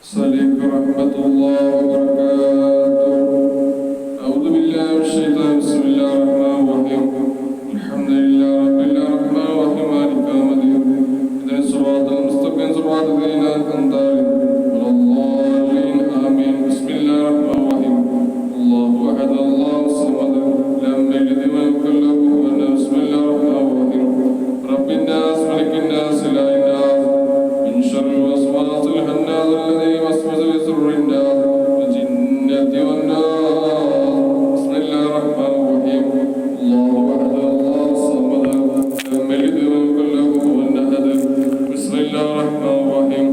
عليكم ورحمة الله وبركاته. أعوذ بالله من الشيطان بسم الله الرحمن الرحيم. الحمد لله رب العالمين الرحمن مالك يوم الدين اهدنا الصراط المستقيم صراط الذين أنعمت عليهم غير الضالين آمين. بسم الله الرحمن الرحيم. الله أحد الله الصمد لم يلد ولم يكن له كفوا أحد. بسم الله الرحمن الرحيم. رب الناس ملك الناس إله الناس من شر الوسواس الخناس الذي يوسوس في صدور الناس الجنة والناس. بسم الله الرحمن الرحيم. الله أحد الله الصمد لم يلد ولم يكن له كفوا أحد. بسم الله الرحمن الرحيم.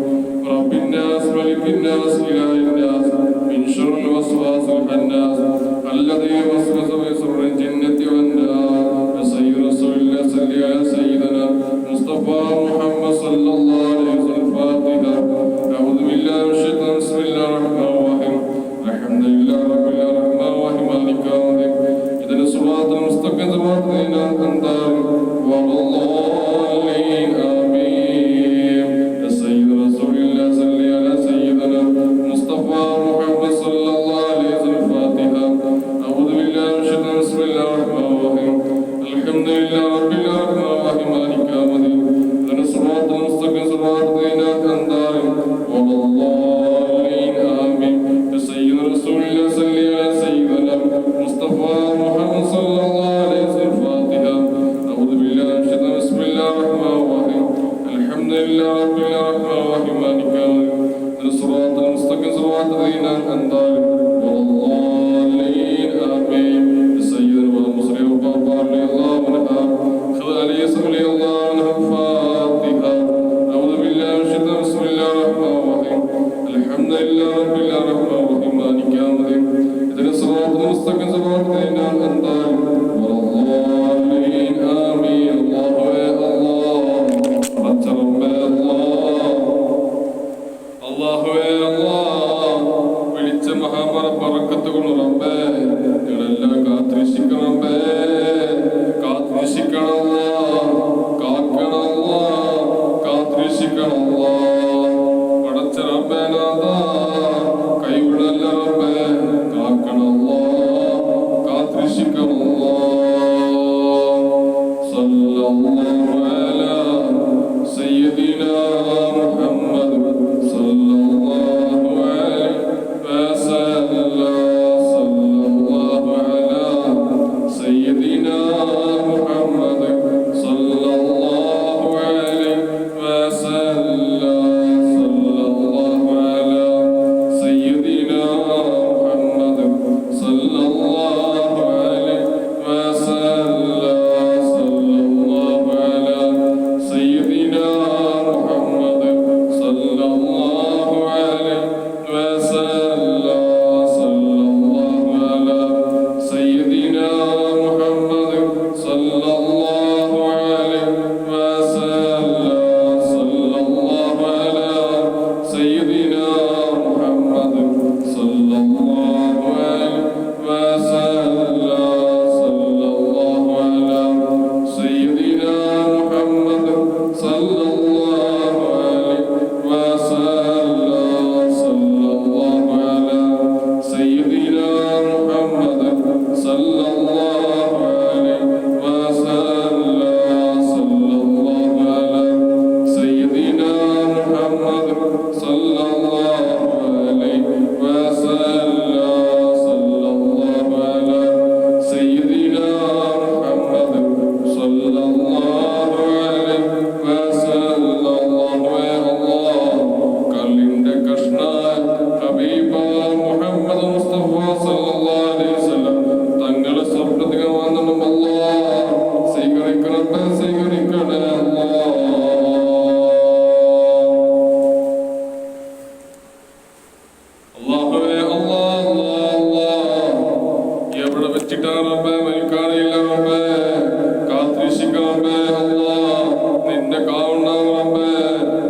رب الناس ملك الناس إله الناس من شر الوسواس الخناس الذي يوسوس في صدور الجنة والناس. سيد رسول الله صلى على سيدنا مصطفى محمد صلى الله عليه وسلم. الفاتحة. أعوذ بالله من الشيطان بسم الله الرحمن الرحيم. الحمد لله رب العالمين الرحمن مالك يوم الدين اهدنا الصراط المستقيم صراط الذين أنعمت عليهم غير الضالين آمين. يا سيد رسول الله صل على سيدنا مصطفى محمد صلى الله عليه وسلم. الفاتحة. أعوذ بالله من الشيطان بسم الله الرحمن الرحيم. الحمد لله رب العالمين الرحمن مالك يوم الدين اهدنا الصراط المستقيم صراط الذين أنعمت عليهم غير الضالين آمين. يا سيد رسول الله صل على سيدنا مصطفى محمد صلى الله عليه وسلم. الفاتحة. أعوذ بالله من الشيطان بسم الله الرحمن الرحيم. الحمد لله رب العالمين الرحمن مالك يوم الدين اهدنا الصراط المستقيم صراط الذين أنعمت عليهم غير الضالين آمين. يا سيدنا المصري وبابا رضي الله عنها خذ علي رضي الله عنها. الفاتحة. أعوذ بالله من الشيطان بسم الله الرحمن الرحيم. الحمد لله رب العالمين الرحمن مالك يوم الدين اهدنا الصراط المستقيم صراط الذين أنعمت عليهم غير الضالين آمين. الله يا الله رب الله يا الله വിളിച്ച മഹാമറ പറക്കത്തുകൊണ്ട് റബ്ബേ ഞങ്ങളെല്ലാം കാത്തിരക്ഷിക്കണം റബ്ബേ കാത്തിരക്ഷിക്കണം കാക്കണം കാത്തിരക്ഷിക്കണം പടച്ച റബ്ബേ നാഥാ കൈവിടല്ല റബ്ബേ കാക്കണം കാത്തിരക്ഷിക്കണം. സല്ലല്ലാഹു അലാ സയ്യിദിനാ മുഹമ്മദ് സല്ലല്ലാഹു അലൈഹി വസല്ലം. സല്ലല്ലാഹു അലാ സയ്യിദിനാ മുഹമ്മദ് സല്ലല്ലാഹു അലൈഹി വസല്ലം. സല്ലല്ലാഹു അലാ സയ്യിദിനാ മുഹമ്മദ് സല്ലല്ലാഹു അലൈഹി വസല്ലം. സല്ലല്ലാഹു അലാ സയ്യിദിനാ മുഹമ്മദ് സല്ലല്ലാഹു അലൈഹി വസല്ലം. സല്ലല്ലാഹു അലാ സയ്യിദിനാ മുഹമ്മദ് സല്ലല്ലാഹു അലൈഹി വസല്ലം. സല്ലല്ലാഹു അലാ സയ്യിദിനാ മുഹമ്മദ് സല്ലല്ലാഹു അലൈഹി വസല്ലം. സല്ലല്ലാഹു അലാ സയ്യിദിനാ മുഹമ്മദ് സല്ലല്ലാഹു അലൈഹി വസല്ലം. സല്ലല്ലാഹു അലാ സയ്യിദിനാ മുഹമ്മദ് സല്ലല്ലാഹു അലൈഹി വസല്ലം. സല്ലല്ലാഹു അലാ സയ്യിദിനാ മുഹമ്മദ് സല്ലല്ലാഹു അലൈഹി വസല്ലം. സല്ലല്ലാഹു അലാ സയ്യിദിനാ മുഹമ്മദ് സല്ലല്ലാഹു അലൈഹി വസല്ലം. കല്ലിന്റെ കഷ്ണ ഹബീബ മുഹമ്മദ് മുസ്തഫ സല്ലല്ലാഹു അലൈഹി വസല്ലം തങ്ങളെ സ്വർഗ്ഗത്തിൽ വന്നിട്ടും അല്ലാഹ് സ്വീകരിക്കണേ സ്വീകരിക്കണേ അല്ലാഹുവേ എവിടെ വെച്ചിട്ടാണ് റബ്ബേ മരിക്കാറില്ല റബ്ബേ കാത്തിരക്ഷിക്കണം റബ്ബേ അല്ലാഹ് നിന്റെ കാവുണ്ടാവും റബ്ബേ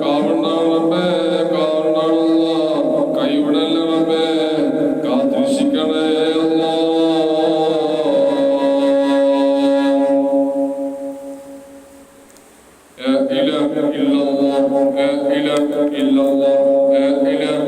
കാവുണ്ടാവും റബ്ബേ കാവുണ്ടാവും അല്ലാഹ് കൈവിടല്ല റബ്ബേ കാത്തിരക്ഷിക്കണേ അല്ലാഹ്. لا إله إلا الله لا إله إلا الله لا إله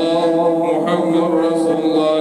محمد رسول الله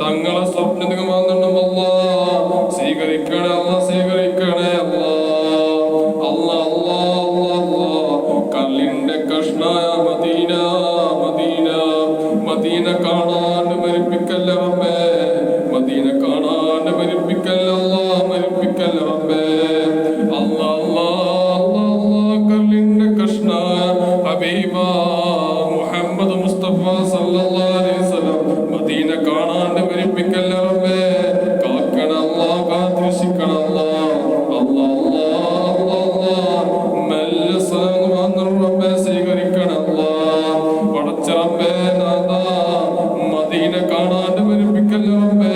തങ്ങളെ സ്വപ്നങ്ങൾ സ്വീകരിക്ക സ്വീകരിക്കണേ അല്ലാ, സ്വീകരിക്കണേ അല്ലാ. അല്ലാ അല്ലാ അല്ലാ അല്ലാ, കല്ലിന്റെ കഷ്ണായ മദീന മദീന മദീന കാണാൻ മരിപ്പിക്കല്ല റബ്ബേ, മദീന കാണാൻ മരിപ്പിക്കല്ല അല്ലാ, മരിപ്പിക്കല്ല റബ്ബേ. അല്ലാ അല്ലാ അല്ലാ അല്ലാ, കല്ലിന്റെ കഷ്ണായ ഹബീബ മുഹമ്മദ് മുസ്തഫ സല്ലല്ലാഹു അലൈഹി വസല്ലം മദീന കാണാൻ മരിപ്പിക്കല്ല റബ്ബേ. കാക്കണ അല്ലാ, കാത്തിരക്ഷിക്കണ അല്ലാ. അല്ലാ അല്ലാ അല്ലാ അല്ലാ, മെല്ലെ സലാം വന്നു റബ്ബേ, സ്വീകരിക്കണ അല്ലാ. പടച്ച റബ്ബേ നാഥാ, മദീന കാണാൻ മരിപ്പിക്കല്ല റബ്ബേ,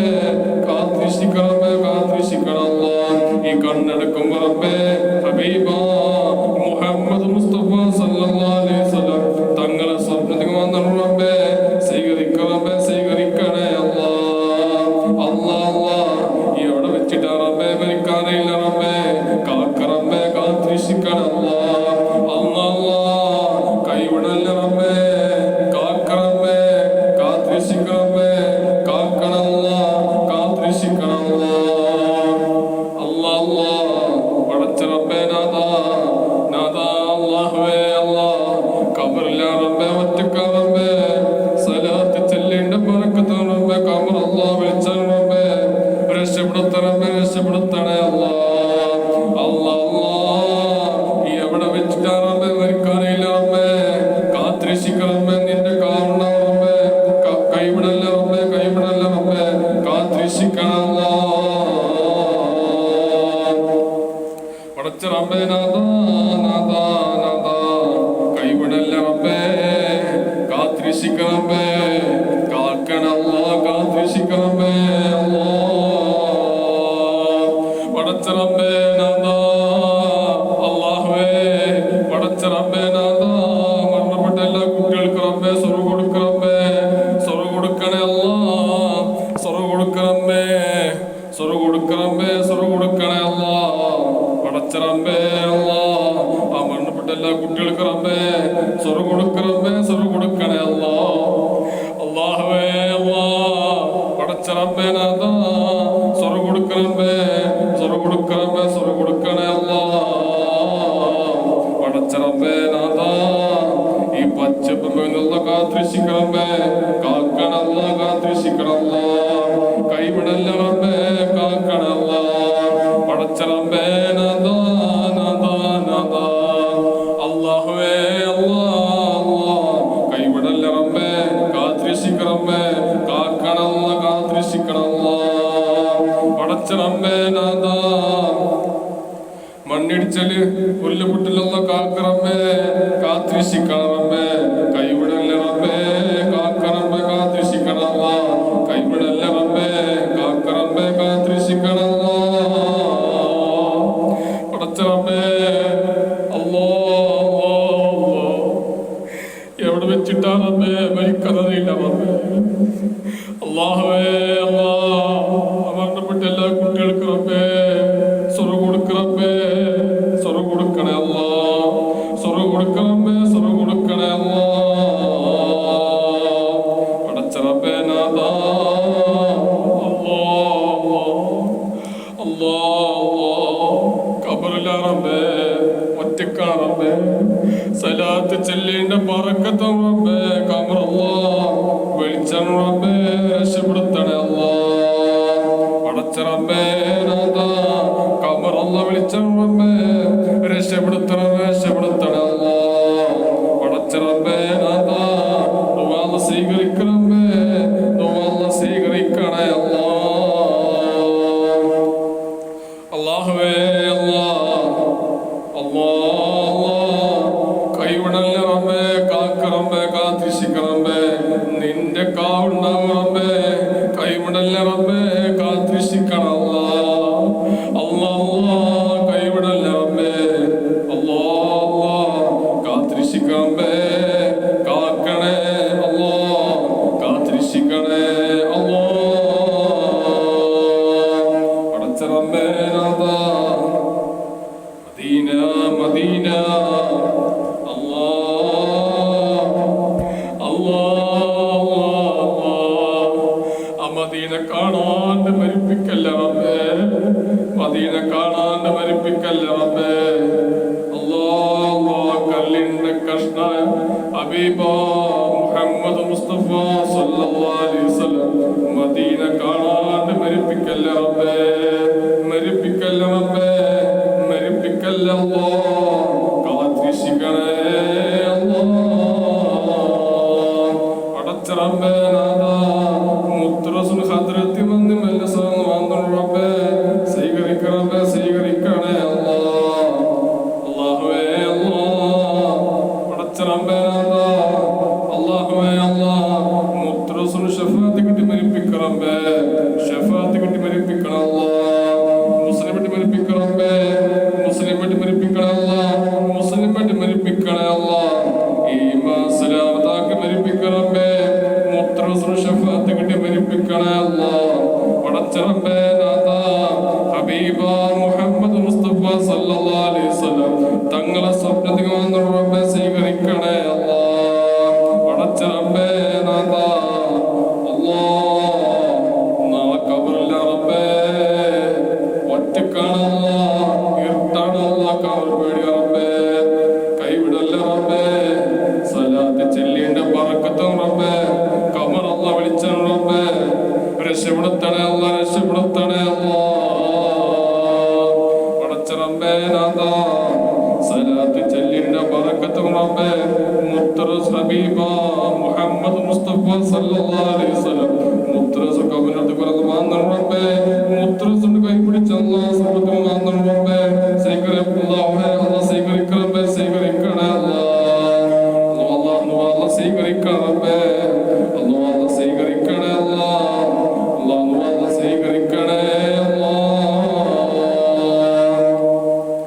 കാത്തിരക്ഷിക്കണ റബ്ബേ, കാത്തിരക്ഷിക്കണ അല്ലാ. ഈ കണ്ണെടുക്കുമ്പോ റബ്ബേ ഹബീബ മുഹമ്മദ് മുസ്തഫ സല്ലല്ലാഹു അലൈഹി വസല്ലം തങ്ങളെ സ്വപ്നത്തിൽ വന്നു റബ്ബേ, സ്വീകരിക്കണ റബ്ബേ, സ്വീകരിക്കണേ അല്ലാ. അല്ലാ അല്ലാ, എവിടെ വെച്ചിട്ടാ റബ്ബേ മരിക്കാറില്ല റബ്ബേ, കാക്ക റബ്ബേ, കാത്തിരക്ഷിക്കണ അല്ലാ. അല്ലാ അല്ലാ, കൈവിടല്ല റബ്ബേ, കാക്ക റബ്ബേ, കാത്തിരക്ഷിക്കണ റബ്ബേ, കാക്കണ അല്ലാ, കാത്തിരക്ഷിക്കണ അല്ലാ. അല്ലാ അല്ലാ, പടച്ച റബ്ബേ നാഥാ നാഥാ, അല്ലാഹുവേ അല്ലാ, ഖബറില്ല റബ്ബേ, ഒറ്റക്ക റബ്ബേ, സലാത്ത് ചെല്ലേണ്ട ബറക്കത്ത് റബ്ബേ, ഖബർ അല്ലാ വിളിച്ചാൽ റബ്ബേ, രക്ഷപ്പെടുത്ത റബ്ബേ, രക്ഷപ്പെടുത്തണേ അല്ലാ. അല്ലാ അല്ലാ, എവിടെ വെച്ചിട്ടാ റബ്ബേ മരിക്കാറില്ല റബ്ബേ, കാത്തിരക്ഷിക്ക റബ്ബേ, നിന്റെ കാവണ റബ്ബേ, കൈവിടല്ല റബ്ബേ, കൈവിടല്ല റബ്ബേ, കാത്തിരക്ഷിക്കണ അല്ലാ. പടച്ച റബ്ബേ നാഥാ നാഥാ നാഥാ, കൈവിടല്ല റബ്ബേ, കാത്തിരക്ഷിക്ക റബ്ബേ, കാക്കണ അല്ലാ, കാത്തിരക്ഷിക്ക റബ്ബേ. അല്ലാ പടച്ച റബ്ബേ നാഥാ, അല്ലാഹുവേ പടച്ച റബ്ബേ നാഥാ, മരണപ്പെട്ട എല്ലാ കുട്ടികൾക്ക് റബ്ബേ സ്വർഗ്ഗം കൊടുക്ക റബ്ബേ, സ്വർഗ്ഗം കൊടുക്കണേ അല്ലാ, സ്വർഗ്ഗം കൊടുക്ക റബ്ബേ, സ്വർഗ്ഗം കൊടുക്ക റബ്ബേ, സ്വർഗ്ഗം കൊടുക്കണേ അല്ലാ. പടച്ച റബ്ബേ അല്ലാ, ആ മരണപ്പെട്ട എല്ലാ കുട്ടികൾക്ക് റബ്ബേ സ്വർഗ്ഗം കൊടുക്ക റബ്ബേ, സ്വർഗ്ഗം കൊടുക്കണേ അല്ലാ. അല്ലാഹുവേ അല്ലാ, പടച്ച റബ്ബേ നാഥാ, സ്വർഗ്ഗം കൊടുക്ക റബ്ബേ, സ്വർഗ്ഗം കൊടുക്ക റബ്ബേ, സ്വർഗ്ഗം കൊടുക്കണേ അല്ലാ. പടച്ച റബ്ബേ നാഥാ, ഈ പച്ചപ്പുള്ള കാത്തിരക്ഷിക്ക റബ്ബേ, കാക്കണ അല്ലാ, കാത്തിരക്ഷിക്കണ അല്ലാ. കൈവിടല്ല റബ്ബേ, കാക്കണ അല്ലാ. പടച്ച റബ്ബേ നാഥാ നാഥാ നാഥാ, അല്ലാഹുവേ അല്ലാ അല്ലാ, കൈവിടല്ല റബ്ബേ, കാത്തിരക്ഷിക്ക റബ്ബേ, കാക്കണ അല്ലാ, കാത്തിരക്ഷിക്കണ അല്ലാ. പടച്ച റബ്ബേ നാഥാ, മണ്ണിടിച്ചല് പുല്ലുപുട്ടിലുള്ള കാക്ക റബ്ബേ, കാത്തിരക്ഷിക്കണ റബ്ബേ, കൈവിടല്ല റബ്ബേ, കാക്ക റബ്ബേ, കാത്തിരക്ഷിക്കണ അല്ലാ. കൈവിടല്ല റബ്ബേ, കാക്ക റബ്ബേ, കാത്തിരക്ഷിക്കണ അല്ലാ. പടച്ച റബ്ബേ അല്ലാ അല്ലാ, എവിടെ വെച്ചിട്ടാ റബ്ബേ മരിക്കാറില്ല റബ്ബേ. അല്ലാഹുവേ അല്ലാ, മരണപ്പെട്ട എല്ലാ കുട്ടികൾക്ക് റബ്ബേ സ്വർഗ്ഗം കൊടുക്ക റബ്ബേ, സ്വർഗ്ഗം കൊടുക്കണേ അല്ലാ, സ്വർഗ്ഗം കൊടുക്ക റബ്ബേ, സ്വർഗ്ഗം കൊടുക്കണേ അല്ലാ. പടച്ച റബ്ബേ നാഥാ, അല്ലാ അല്ലാ അല്ലാ, ഖബറില്ല റബ്ബേ, ഒറ്റക്കാ റബ്ബേ, സലാത്ത് ചെല്ലേണ്ട ബറക്കത്ത് റബ്ബേ, ഖബർ അല്ലാ വിളിച്ചാൽ റബ്ബേ, രക്ഷപ്പെടുത്തണേ അല്ലാ. പടച്ച റബ്ബേ നാഥാ, ഖബർ അല്ലാ വിളിച്ചാൽ റബ്ബേ, രക്ഷപ്പെടുത്തണേ, രക്ഷപ്പെടുത്തണേ അല്ലാ. പടച്ച റബ്ബേ നാഥാ, ദുആ സ്വീകരിക്ക റബ്ബേ, ദുആ സ്വീകരിക്കണേ അല്ലാ. അല്ലാഹുവേ അല്ലാ അല്ലാ അല്ലാ, കൈവിടല്ല റബ്ബേ, കാക്ക റബ്ബേ, കാത്തിരക്ഷിക്ക റബ്ബേ, നിന്റെ കാവുണ്ടാവും റബ്ബേ, കൈവിടല്ല റബ്ബേ, കാത്തിരക്ഷിക്കണ അല്ലാ. അല്ലാ അല്ലാ, കൈവിടല്ല റബ്ബേ, അല്ലാ അല്ലാ, കാത്തിരക്ഷിക്ക റബ്ബേ, കാക്കണേ അല്ലാ, കാത്തിരക്ഷിക്കണേ അല്ലാ. പടച്ച റബ്ബേ നാഥാ, മദീന മദീന, അല്ലാ അല്ലാ അല്ലാ, ആ മദീന കാണാൻ മരിപ്പിക്കല്ല റബ്ബേ, മദീന കാണാൻ മരിപ്പിക്കല്ല റബ്ബേ. അല്ലാഹ് കല്ലിന്റെ കഷ്ണായ ഹബീബ മുഹമ്മദ് മുസ്തഫ സല്ലല്ലാഹു അലൈഹി വസല്ലം മദീന കാണാൻ മരിപ്പിക്കല്ല റബ്ബേ. മരിപ്പിക്കല്ല റബ്ബേ, മരിപ്പിക്കല്ല അല്ലാഹ്. കാത്തിരിക്കണേ അല്ലാഹ്. പടച്ച റബ്ബേ നാഥാ മുത്തറസുൽ ഹദ്റത്തി വന്ന് മെല്ലസന്ന് വന്നു റബ്ബേ. സ്വീകരിക്ക റബ്ബേ, സ്വീകരിക്കണേ അല്ലാഹ്. അല്ലാഹുവേ അല്ലാഹ്. പടച്ച റബ്ബേ നാഥാ അല്ലാഹുവേ അല്ലാഹ് മുത്തറസുൽ ശഫാഅത്ത് കിട്ടി മരിപ്പിക്ക റബ്ബേ. ശഫാഅത്ത് കിട്ടി മരിപ്പിക്കണം അല്ലാഹ്. മുസ്ലിം കിട്ടി മരിപ്പിക്കണം റബ്ബേ. മുസ്ലിം കിട്ടി മരിപ്പിക്കണം അല്ലാഹ്. മുസ്ലിം കിട്ടി മരിപ്പിക്കണേ അല്ലാഹ്. ഈമാൻ സലാമത്താക്കി മരിപ്പിക്ക റബ്ബേ. മുത്തറസുൽ ശഫാഅത്ത് കിട്ടി മരിപ്പിക്കണേ അല്ലാഹ്. പടച്ച റബ്ബേ നാഥാ ഹബീബ മുഹമ്മദ് മുസ്തഫ സല്ലല്ലാഹു അലൈഹി വസല്ലം തങ്ങളെ സ്വപ്നത്തിൽ വന്ന റബ്ബേ സ്വീകരിക്കണേ അല്ലാഹ്. പടച്ച റബ്ബേ നാഥാ അല്ലാഹ് നാളെ ഖബറില്ല റബ്ബേ. ഒറ്റക്കാണ് അല്ലാഹ്, ഇരുട്ടാണ് അല്ലാഹ്, ഖബർ പേടിയ റബ്ബേ. കൈവിടല്ല റബ്ബേ. സലാത്ത് ചെല്ലിന്റെ ബറക്കത്തും റബ്ബേ. ഖബർ അല്ലാഹ് വിളിച്ചാണ് റബ്ബേ. രക്ഷപ്പെടുത്തണേ അല്ലാഹ്, രക്ഷപ്പെടുത്തണേ അല്ലാഹ്. പടച്ച റബ്ബേ നാഥാ സലാത്ത് ചെല്ലിന്റെ ബറക്കത്തും റബ്ബേ. മുത്തറസ് ഹബീബ മുഹമ്മദ് മുസ്തഫ സല്ലല്ലാഹു അലൈഹി വസല്ലം മുത്തറസ് ഖബറിനടുത്ത് പറഞ്ഞു വന്നു റബ്ബേ. മുത്തറസിന്റെ കൈ പിടിച്ച അല്ലാഹ് സ്വർഗ്ഗത്തിൽ വന്നു റബ്ബേ. സ്വീകരിക്കണേ അല്ലാഹ്, സ്വീകരിക്ക റബ്ബേ, സ്വീകരിക്കണേ അല്ലാഹ്. അല്ലാഹ് സ്വീകരിക്കണേ റബ്ബേ. അല്ലാഹ് സ്വീകരിക്കണേ അല്ലാഹ്. അല്ലാഹ് സ്വീകരിക്കണേ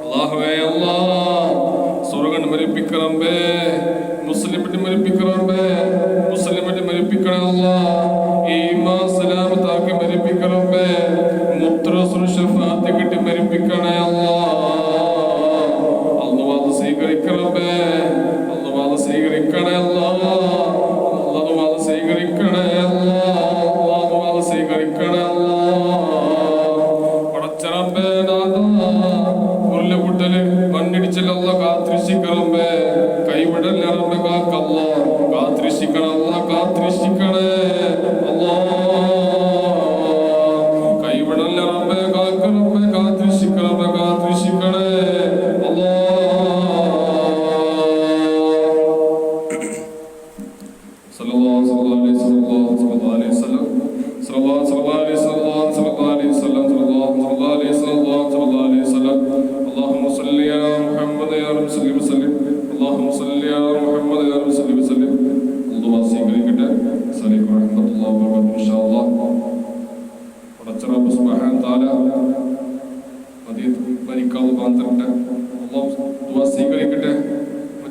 അല്ലാഹുവേ അല്ലാഹ്. സ്വർഗ്ഗം മരിപ്പിക്ക റബ്ബേ. മുസ്ലിം കിട്ടി മരിപ്പിക്ക റബ്ബേ. മുസ്ലിം കിട്ടി മരിപ്പിക്കണേ അല്ലാഹ്. ഈമാൻ സലാമത്താക്കി മരിപ്പിക്ക റബ്ബേ. മുത്തറസുൽ ശഫാഅത്ത് കിട്ടി മരിപ്പിക്കണേ അല്ലാഹ്. അല്ലാഹ് സ്വീകരിക്ക റബ്ബേ. അല്ലാഹ് സ്വീകരിക്കണേ അല്ലാഹ്. അല്ലാഹ് സ്വീകരിക്കണേ അല്ലാഹ്. അല്ലാഹ് സ്വീകരിക്കണേ അല്ലാഹ്. പടച്ച റബ്ബേ നാഥാ ഉരുളുപൊട്ടല് മണ്ണിടിച്ചിൽ അല്ലാഹ് കാത്തിരിക്ക റബ്ബേ. കൈവിടല്ല റബ്ബേ, കാക്കല്ലാ. കാത്തിരിക്കണം അല്ലാഹ്, കാത്തിരിക്കണേ അല്ലാഹ്. കൈവിടല്ല റബ്ബേ, കാക്ക റബ്ബേ, കാത്തിരിക്ക റബ്ബേ, കാത്തിരിക്കണേ അല്ലാഹ്. സല്ലല്ലാഹു അലൈഹി വസല്ലം സല്ലല്ലാഹു അലൈഹി വസല്ലം സല്ലല്ലാഹു അലൈഹി വസല്ലം സല്ലല്ലാഹു അലൈഹി വസല്ലം സല്ലല്ലാഹു അലൈഹി വസല്ലം സല്ലല്ലാഹു അലൈഹി വസല്ലം. اللهم صل على محمد يا رب صل وسلم. اللهم صل على محمد يا رب صل وسلم. അല്ലാഹു സ്വീകരിക്കട്ടെ. അസ്സലാമു അലൈക്കും വറഹ്മത്തുള്ളാഹി വബറകാതുഹു. ഇൻഷാഅല്ലാഹ് പടച്ച റബ്ബ് സുബ്ഹാനഹു തആല മദീന ബരിക്കൽ ബാന്തരട്ടെ. അല്ലാഹു ദുആ സ്വീകരിക്കട്ടെ.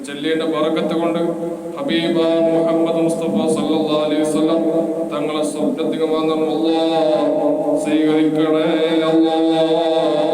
ചെല്ലേണ്ട ബറക്കത്ത് കൊണ്ട് ഹബീബ മുഹമ്മദ് മുസ്തഫ സല്ലല്ലാഹു അലൈഹി വസല്ലം തങ്ങളെ സ്വപ്നത്തിൽ വന്ന അല്ലാഹ് സ്വീകരിക്കണേ അല്ലാഹ്.